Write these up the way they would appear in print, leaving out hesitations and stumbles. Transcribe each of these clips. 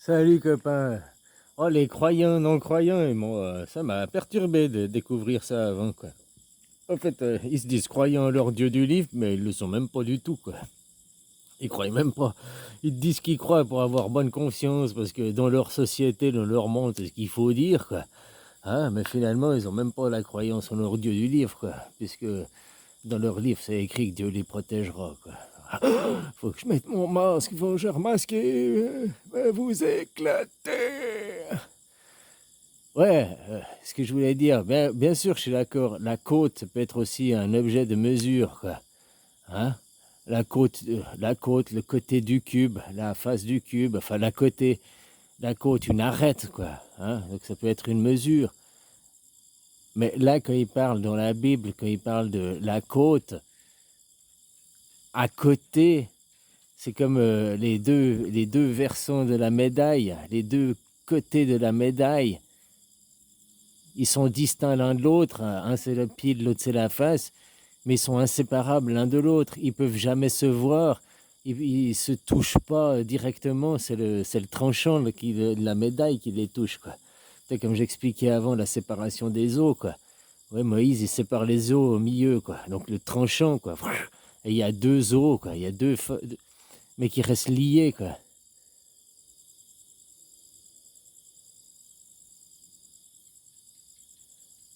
Salut copain. Oh les croyants, non-croyants, ça m'a perturbé de découvrir ça avant quoi. En fait, ils se disent croyants en leur Dieu du livre, mais ils le sont même pas du tout quoi. Ils croient même pas. Ils te disent qu'ils croient pour avoir bonne conscience, parce que dans leur société, dans leur monde, c'est ce qu'il faut dire quoi. Hein, mais finalement, ils ont même pas la croyance en leur Dieu du livre quoi, puisque dans leur livre, c'est écrit que Dieu les protégera quoi. Faut que je mette mon masque, faut que je remasque, vous éclater. Ouais, ce que je voulais dire, bien sûr, je suis d'accord. La côte ça peut être aussi un objet de mesure, quoi. Hein? La côte, le côté du cube, la face du cube, enfin la côte, une arête, quoi. Hein? Donc ça peut être une mesure. Mais là, quand il parle dans la Bible, quand il parle de la côte, à côté, c'est comme les deux versants de la médaille, les deux côtés de la médaille. Ils sont distincts l'un de l'autre, un c'est le pied, l'autre c'est la face, mais ils sont inséparables l'un de l'autre. Ils peuvent jamais se voir, ils se touchent pas directement. C'est le tranchant de la médaille qui les touche, quoi. C'est comme j'expliquais avant, la séparation des eaux, quoi. Ouais, Moïse, il sépare les eaux au milieu, quoi. Donc le tranchant, quoi. Et il y a deux eaux, quoi. Il y a mais qui restent liées, quoi.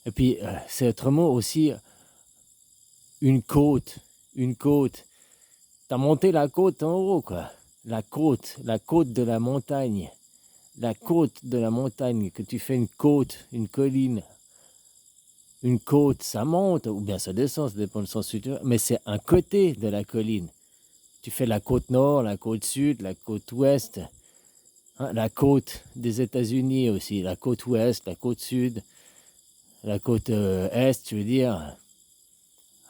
Et puis, c'est autrement aussi une côte. Une côte. T'as monté la côte en haut, quoi. La côte de la montagne. La côte de la montagne, que tu fais une côte, une colline. Une côte, ça monte, ou bien ça descend, ça dépend du sens où tu veux, mais c'est un côté de la colline. Tu fais la côte nord, la côte sud, la côte ouest, hein, la côte des États-Unis aussi, la côte ouest, la côte sud, la côte est, tu veux dire.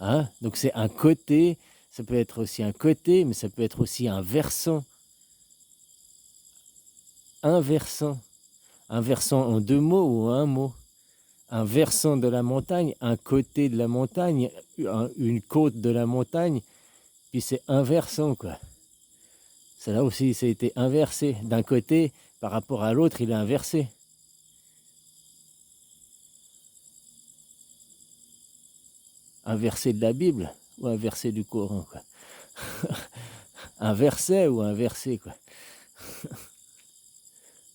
Hein? Donc c'est un côté, ça peut être aussi un côté, mais ça peut être aussi un versant. Un versant. Un versant en deux mots ou un mot. Un versant de la montagne, un côté de la montagne, une côte de la montagne, puis c'est un versant, quoi. C'est là aussi, ça a été inversé. D'un côté, par rapport à l'autre, il est inversé. Un verset de la Bible ou un verset du Coran, quoi. Un verset ou un verset, quoi.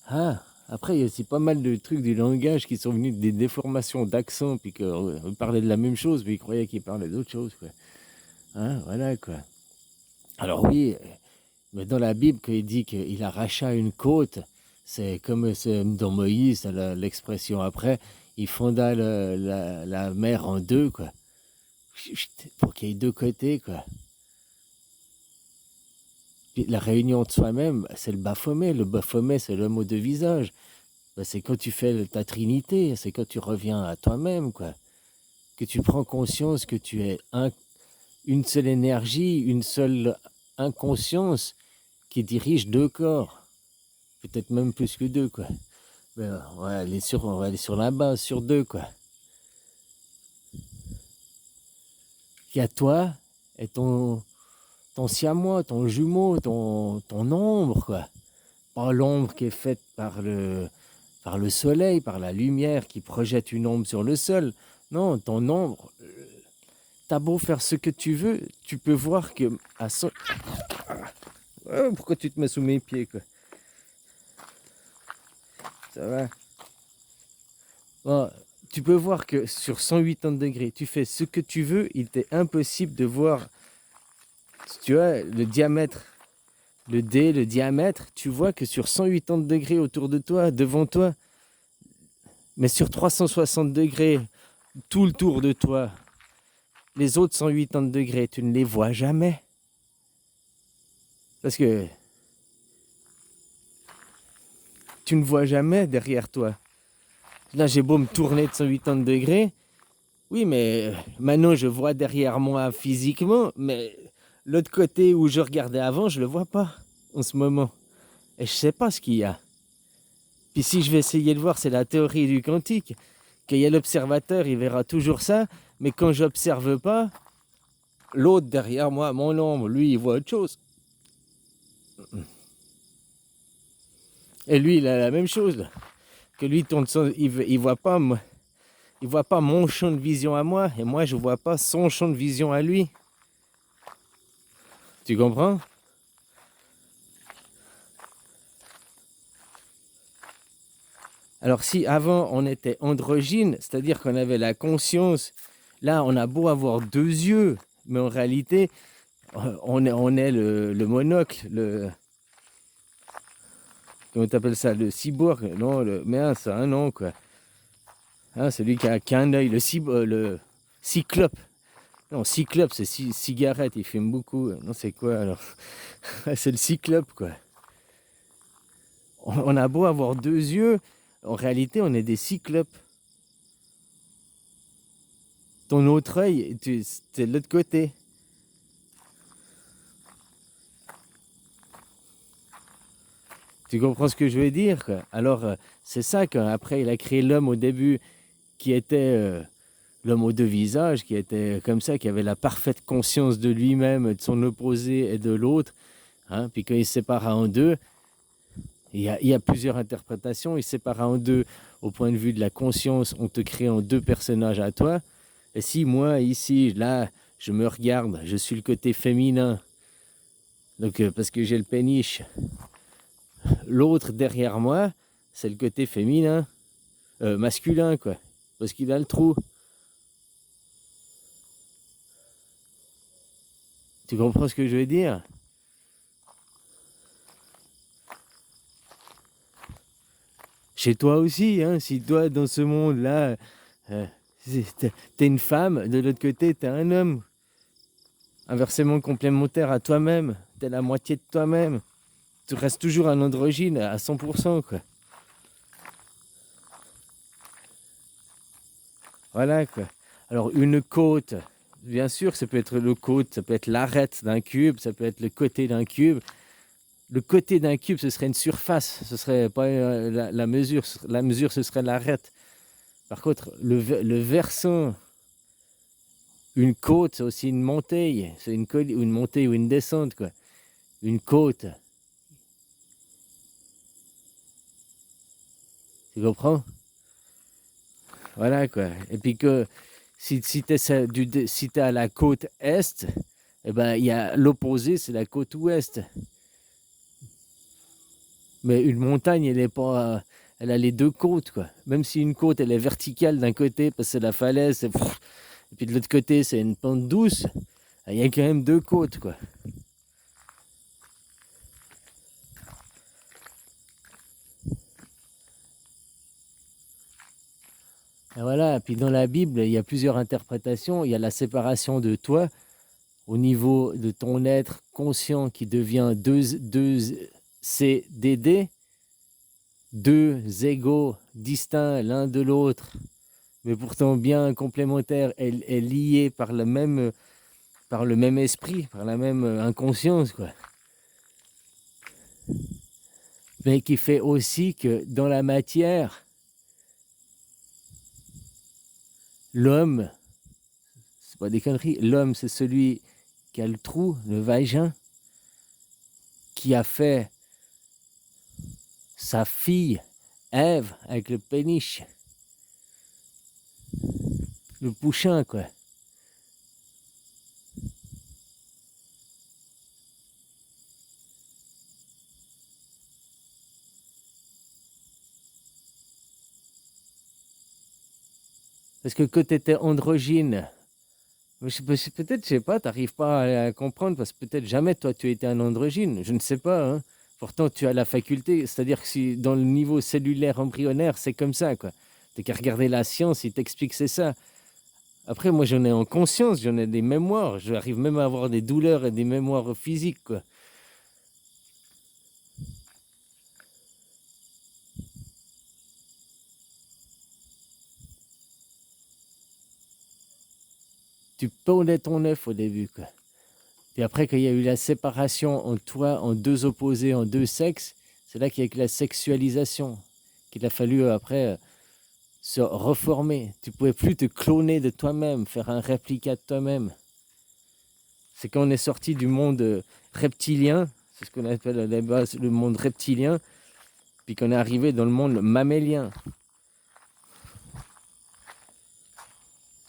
Ah, après, il y a aussi pas mal de trucs du langage qui sont venus des déformations d'accent, puis qu'on parlait de la même chose, mais ils croyaient qu'ils parlaient d'autre chose, quoi. Hein, voilà, quoi. Alors oui, mais dans la Bible, quand il dit qu'il arracha une côte, c'est comme dans Moïse, l'expression après, il fonda la mer en deux, quoi. Pour qu'il y ait deux côtés, quoi. Puis la réunion de soi-même, c'est le Baphomet. Le Baphomet, c'est le mot de visage. Ben, c'est quand tu fais ta trinité, c'est quand tu reviens à toi-même, quoi. Que tu prends conscience que tu es une seule énergie, une seule inconscience qui dirige deux corps. Peut-être même plus que deux, quoi. Ben, on va aller sur la base, sur deux, quoi. Il y a toi et ton siamois, ton jumeau, ton ombre, quoi. Pas l'ombre qui est faite par le soleil, par la lumière qui projette une ombre sur le sol. Non, ton ombre, t'as beau faire ce que tu veux, tu peux voir que Oh, pourquoi tu te mets sous mes pieds, quoi? Ça va? Bon, tu peux voir que sur 180 degrés, tu fais ce que tu veux, il t'est impossible de voir, tu vois, le diamètre, le diamètre, tu vois que sur 180 degrés autour de toi, devant toi, mais sur 360 degrés, tout le tour de toi, les autres 180 degrés, tu ne les vois jamais. Parce que tu ne vois jamais derrière toi. Là, j'ai beau me tourner de 180 degrés. Oui, mais maintenant, je vois derrière moi physiquement, mais l'autre côté où je regardais avant, je ne le vois pas en ce moment. Et je ne sais pas ce qu'il y a. Puis si je vais essayer de voir, c'est la théorie du quantique, qu'il y a l'observateur, il verra toujours ça, mais quand j'observe pas, l'autre derrière moi, mon ombre, lui, il voit autre chose. Et lui, il a la même chose. Que lui, il voit pas il voit pas mon champ de vision à moi, et moi, je vois pas son champ de vision à lui. Tu comprends? Alors si avant on était androgyne, c'est-à-dire qu'on avait la conscience, là on a beau avoir deux yeux, mais en réalité on est le monocle, comment t'appelles ça, le cyborg, non, mais ça a un nom quoi. Hein, celui qui a qu'un œil, le cyclope. Non, cyclope c'est cigarette, il fume beaucoup. Non, c'est quoi alors? C'est le cyclope quoi. On a beau avoir deux yeux, en réalité on est des cyclopes. Ton autre œil, c'est de l'autre côté. Tu comprends ce que je veux dire quoi? Alors, c'est ça qu'après, il a créé l'homme au début qui était l'homme aux deux visages, qui était comme ça, qui avait la parfaite conscience de lui-même, de son opposé et de l'autre. Hein? Puis quand il sépara en deux, il y a plusieurs interprétations. Il sépara en deux au point de vue de la conscience, on te crée en deux personnages à toi. Et si moi, ici, là, je me regarde, je suis le côté féminin, donc parce que j'ai le péniche. L'autre derrière moi, c'est le côté féminin, masculin, quoi. Parce qu'il a le trou. Tu comprends ce que je veux dire? Chez toi aussi, hein, si toi, dans ce monde-là, euh, t'es une femme, de l'autre côté, t'es un homme. Inversement complémentaire à toi-même. T'es la moitié de toi-même. Tu restes toujours un androgyne à 100%, quoi. Voilà, quoi. Alors, une côte, bien sûr, ça peut être le côte, ça peut être l'arête d'un cube, ça peut être le côté d'un cube. Le côté d'un cube, ce serait une surface, ce serait pas la mesure. La mesure, ce serait l'arête. Par contre, le versant, une côte, c'est aussi une montée. C'est une montée ou une descente, quoi. Une côte. Tu comprends? Voilà, quoi. Et puis que si t'es à la côte est, eh ben, il y a l'opposé, c'est la côte ouest. Mais une montagne, elle est pas, elle a les deux côtes, quoi. Même si une côte, elle est verticale d'un côté, parce que c'est la falaise, et puis de l'autre côté, c'est une pente douce, il y a quand même deux côtes, quoi. Et voilà, puis dans la Bible, il y a plusieurs interprétations. Il y a la séparation de toi au niveau de ton être conscient qui devient deux CDD, deux égaux distincts l'un de l'autre, mais pourtant bien complémentaires et liés par le même esprit, par la même inconscience, quoi. Mais qui fait aussi que dans la matière, l'homme, c'est pas des conneries, l'homme c'est celui qui a le trou, le vagin, qui a fait sa fille Ève avec le péniche, le pouchin, quoi. Parce que quand tu étais androgyne, peut-être, je sais pas, t'arrives pas à comprendre, parce que peut-être jamais toi tu étais un androgyne, je ne sais pas, hein. Pourtant tu as la faculté, c'est-à-dire que si dans le niveau cellulaire embryonnaire, c'est comme ça, quoi. T'as qu'à regarder la science, il t'explique c'est ça. Après, moi j'en ai en conscience, j'en ai des mémoires, j'arrive même à avoir des douleurs et des mémoires physiques, quoi. Tu pondais ton œuf au début, quoi. Puis après, quand il y a eu la séparation en toi, en deux opposés, en deux sexes, c'est là qu'il y a eu la sexualisation, qu'il a fallu après se reformer. Tu ne pouvais plus te cloner de toi-même, faire un réplica de toi-même. C'est quand on est sorti du monde reptilien, c'est ce qu'on appelle à la base le monde reptilien, puis qu'on est arrivé dans le monde mammélien.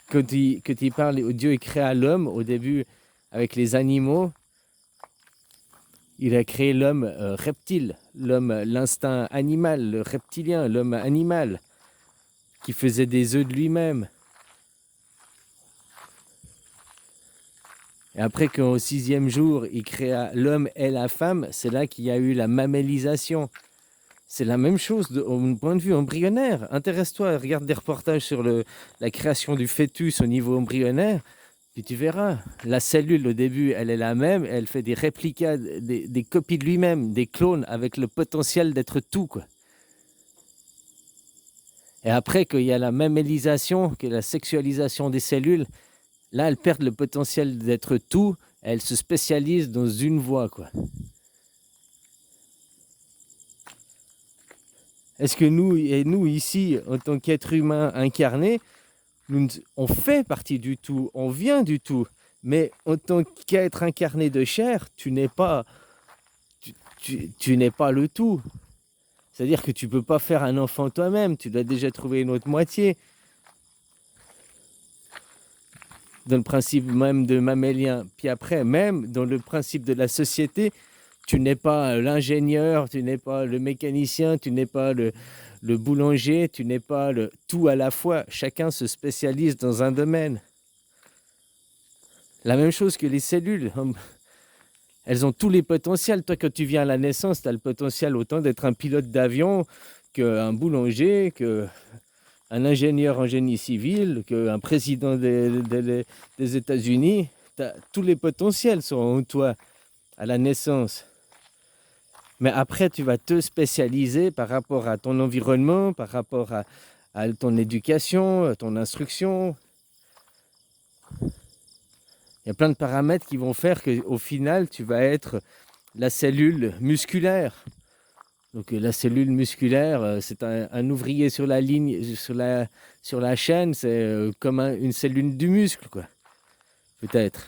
Quand il parle, Dieu créa l'homme au début avec les animaux, il a créé l'homme reptile, l'homme, l'instinct animal, le reptilien, l'homme animal, qui faisait des œufs de lui-même. Et après qu'au 6e jour, il créa l'homme et la femme, c'est là qu'il y a eu la mammellisation. C'est la même chose au point de vue embryonnaire. Intéresse-toi, regarde des reportages sur la création du fœtus au niveau embryonnaire, puis tu verras. La cellule, au début, elle est la même, elle fait des réplicas, des copies de lui-même, des clones avec le potentiel d'être tout, quoi. Et après qu'il y a la mammellisation, que la sexualisation des cellules, là, elles perdent le potentiel d'être tout, elles se spécialisent dans une voie, quoi. Est-ce que nous ici, en tant qu'êtres humains incarnés, on fait partie du tout, on vient du tout, mais en tant qu'être incarné de chair, tu n'es pas le tout. C'est-à-dire que tu ne peux pas faire un enfant toi-même, tu dois déjà trouver une autre moitié. Dans le principe même de mammélien. Puis après, même dans le principe de la société, tu n'es pas l'ingénieur, tu n'es pas le mécanicien, tu n'es pas le boulanger, tu n'es pas le tout à la fois. Chacun se spécialise dans un domaine. La même chose que les cellules. Elles ont tous les potentiels. Toi, quand tu viens à la naissance, tu as le potentiel autant d'être un pilote d'avion qu'un boulanger, qu'un ingénieur en génie civil, qu'un président des États-Unis. Tous les potentiels sont en toi à la naissance. Mais après, tu vas te spécialiser par rapport à ton environnement, par rapport à ton éducation, à ton instruction. Il y a plein de paramètres qui vont faire qu'au final, tu vas être la cellule musculaire. Donc la cellule musculaire, c'est un ouvrier sur la ligne, sur la chaîne, c'est comme une cellule du muscle, quoi. Peut-être.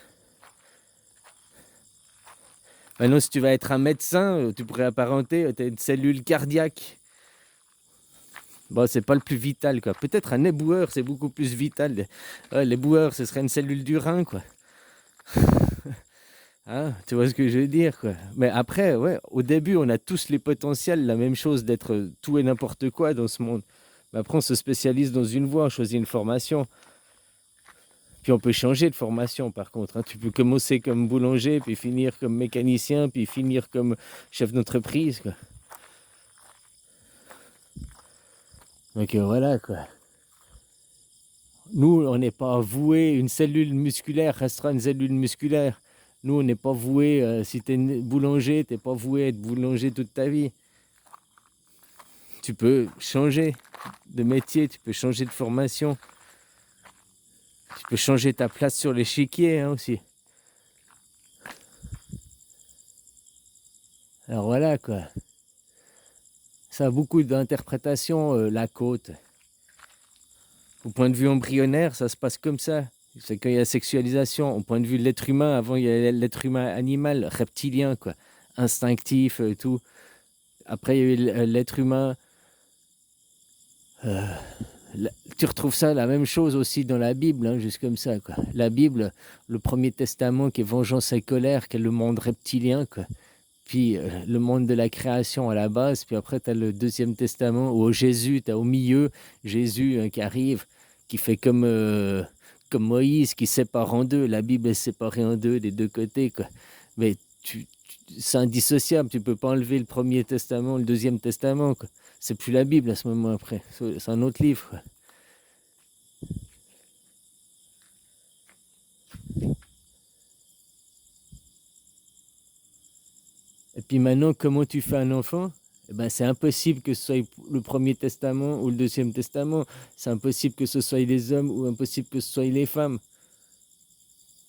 Maintenant, si tu vas être un médecin, tu pourrais apparenter, tu as une cellule cardiaque. Bon, c'est pas le plus vital, quoi. Peut-être un éboueur, c'est beaucoup plus vital. L'éboueur, ce serait une cellule du rein, quoi. Hein, tu vois ce que je veux dire, quoi. Mais après, ouais, au début, on a tous les potentiels, la même chose d'être tout et n'importe quoi dans ce monde. Mais après, on se spécialise dans une voie, on choisit une formation. Puis on peut changer de formation, par contre, hein. Tu peux commencer comme boulanger, puis finir comme mécanicien, puis finir comme chef d'entreprise, quoi. Donc voilà, quoi. Nous, on n'est pas voué, une cellule musculaire restera une cellule musculaire. Nous, on n'est pas voué, si tu es boulanger, tu n'es pas voué à être boulanger toute ta vie. Tu peux changer de métier, tu peux changer de formation. Tu peux changer ta place sur l'échiquier, hein, aussi. Alors voilà, quoi. Ça a beaucoup d'interprétations, la côte. Au point de vue embryonnaire, ça se passe comme ça. C'est quand il y a la sexualisation. Au point de vue de l'être humain, avant, il y a l'être humain animal, reptilien, quoi. Instinctif, tout. Après, il y a eu l'être humain. Tu retrouves ça, la même chose aussi dans la Bible, hein, juste comme ça, quoi. La Bible, le Premier Testament qui est vengeance et colère, qui est le monde reptilien, quoi. Puis le monde de la création à la base, puis après tu as le Deuxième Testament où Jésus, tu as au milieu Jésus qui arrive, qui fait comme Moïse, qui sépare en deux. La Bible est séparée en deux, des deux côtés, quoi. Mais c'est indissociable, tu peux pas enlever le Premier Testament, le Deuxième Testament, quoi. C'est plus la Bible à ce moment après, c'est un autre livre, quoi. Et puis maintenant, comment tu fais un enfant? Eh ben, c'est impossible que ce soit le Premier Testament ou le Deuxième Testament. C'est impossible que ce soit les hommes ou impossible que ce soit les femmes.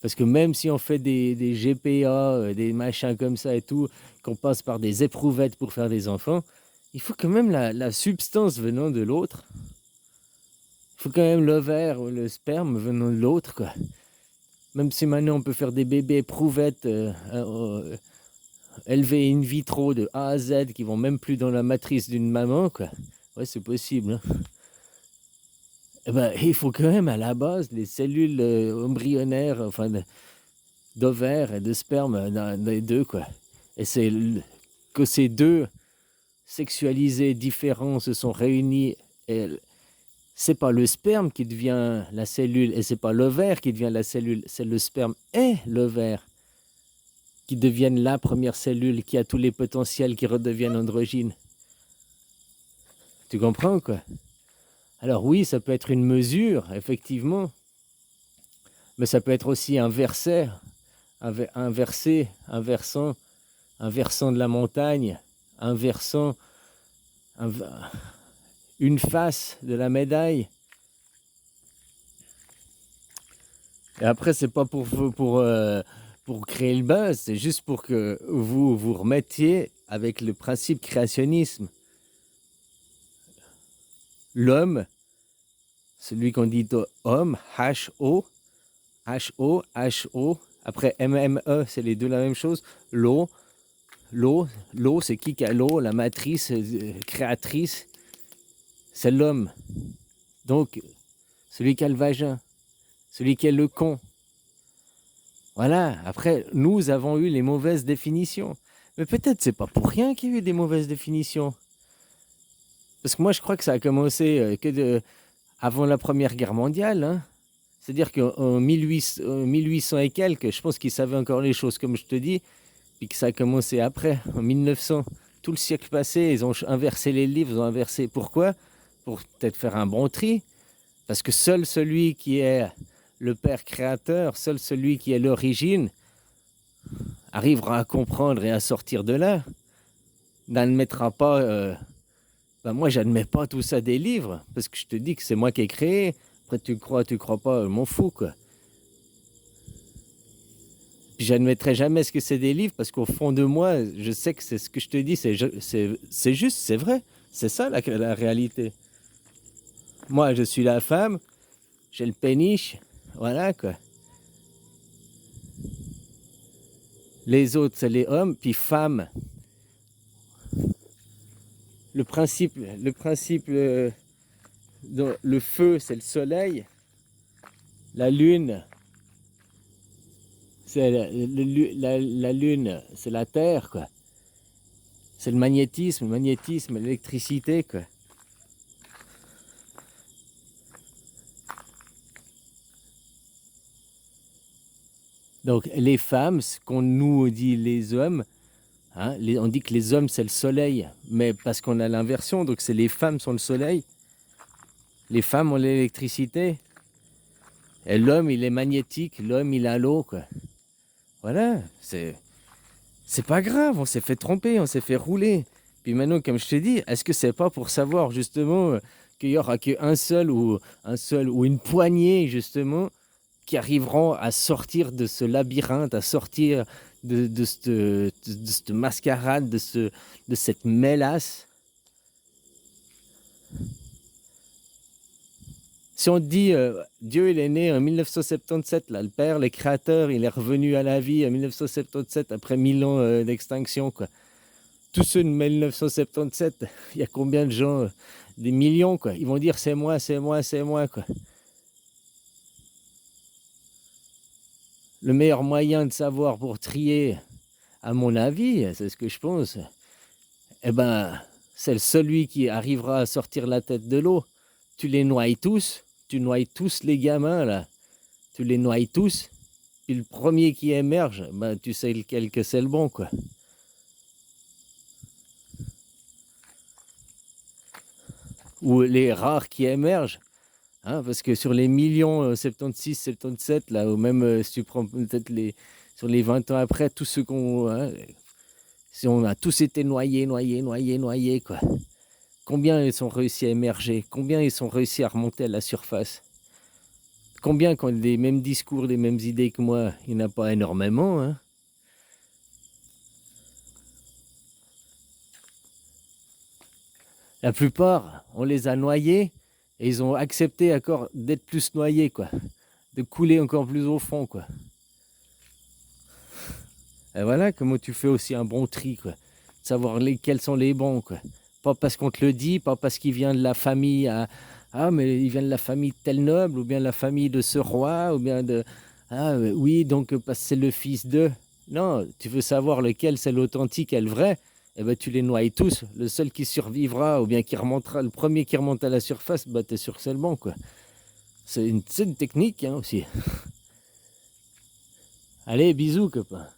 Parce que même si on fait des GPA, des machins comme ça et tout, qu'on passe par des éprouvettes pour faire des enfants, il faut quand même la substance venant de l'autre. Il faut quand même l'ovaire ou le sperme venant de l'autre, quoi. Même si maintenant on peut faire des bébés éprouvettes élevés in vitro de A à Z qui vont même plus dans la matrice d'une maman, quoi. Ouais, c'est possible, hein. Eh ben, il faut quand même à la base les cellules embryonnaires, enfin d'ovaires et de sperme des deux, quoi. Et c'est que ces deux sexualisés différents se sont réunis et c'est pas le sperme qui devient la cellule et c'est pas l'ovaire qui devient la cellule, c'est le sperme et l'ovaire qui deviennent la première cellule qui a tous les potentiels qui redeviennent androgynes. Tu comprends, quoi? Alors oui, ça peut être une mesure, effectivement, mais ça peut être aussi un versant, un versant de la montagne, un versant, une face de la médaille. Et après, c'est pas pour créer le buzz, c'est juste pour que vous vous remettiez avec le principe créationnisme. L'homme, celui qu'on dit homme, H-O, H-O, H-O, après M-M-E, c'est les deux la même chose. L'eau, c'est qui a l'eau, la matrice créatrice, c'est l'homme. Donc, celui qui a le vagin, celui qui est le con. Voilà, après, nous avons eu les mauvaises définitions. Mais peut-être c'est pas pour rien qu'il y a eu des mauvaises définitions. Parce que moi, je crois que ça a commencé avant la Première Guerre mondiale, hein. C'est-à-dire qu'en 1800 et quelques, je pense qu'ils savaient encore les choses, comme je te dis, puis que ça a commencé après, en 1900. Tout le siècle passé, ils ont inversé les livres, ils ont inversé. Pourquoi? Pour peut-être faire un bon tri. Parce que seul celui qui est le Père créateur, seul celui qui est l'origine, arrivera à comprendre et à sortir de là. N'admettra pas... moi, j'admets pas tout ça des livres, parce que je te dis que c'est moi qui ai créé. Après, tu crois pas, je m'en fous, quoi. Puis j'admettrai jamais ce que c'est des livres, parce qu'au fond de moi, je sais que c'est ce que je te dis, c'est juste, c'est vrai. C'est ça la réalité. Moi, je suis la femme, j'ai le péniche, voilà, quoi. Les autres, c'est les hommes, puis femmes. Le principe, le feu, c'est le soleil. La lune, c'est la lune, c'est la terre, quoi. C'est le magnétisme, l'électricité, quoi. Donc les femmes, ce qu'on nous dit les hommes, hein, on dit que les hommes c'est le soleil, mais parce qu'on a l'inversion, donc c'est les femmes sont le soleil, les femmes ont l'électricité, et l'homme il est magnétique, l'homme il a l'eau, quoi. Voilà, c'est pas grave, on s'est fait tromper, on s'est fait rouler. Puis maintenant, comme je te dis, est-ce que c'est pas pour savoir justement qu'il y aura qu'un seul ou une poignée justement qui arriveront à sortir de ce labyrinthe, à sortir de cette mascarade, de cette mélasse. Si on dit Dieu il est né en 1977, là, le Père, le Créateur, il est revenu à la vie en 1977 après 1000 ans d'extinction, quoi. Tous ceux de 1977, il y a combien de gens, des millions, quoi. Ils vont dire c'est moi, quoi. Le meilleur moyen de savoir pour trier, à mon avis, c'est ce que je pense, eh ben, c'est celui qui arrivera à sortir la tête de l'eau. Tu les noies tous, tu noies tous les gamins, là. Tu les noies tous, puis le premier qui émerge, ben, tu sais lequel que c'est le bon, quoi. Ou les rares qui émergent, hein, parce que sur les millions 76, 77, là, ou même si tu prends peut-être sur les 20 ans après, tous ceux qu'on... Hein, si on a tous été noyés, quoi. Combien ils sont réussi à émerger? Combien ils sont réussi à remonter à la surface? Combien qui ont les mêmes discours, les mêmes idées que moi? Il n'y en a pas énormément, hein. La plupart, on les a noyés et ils ont accepté encore d'être plus noyés, quoi. De couler encore plus au fond, quoi. Et voilà comment tu fais aussi un bon tri, quoi. Savoir lesquels sont les bons, quoi. Pas parce qu'on te le dit, pas parce qu'il vient de la famille ah, mais il vient de la famille de tel noble, ou bien de la famille de ce roi, ou bien de ah, oui, donc parce que c'est le fils de. Non, tu veux savoir lequel c'est l'authentique et le vrai, eh ben tu les noies tous. Le seul qui survivra, ou bien qui remontera, le premier qui remonte à la surface, bah t'es sûr que c'est le bon, quoi. C'est une technique, hein, aussi. Allez, bisous, copain.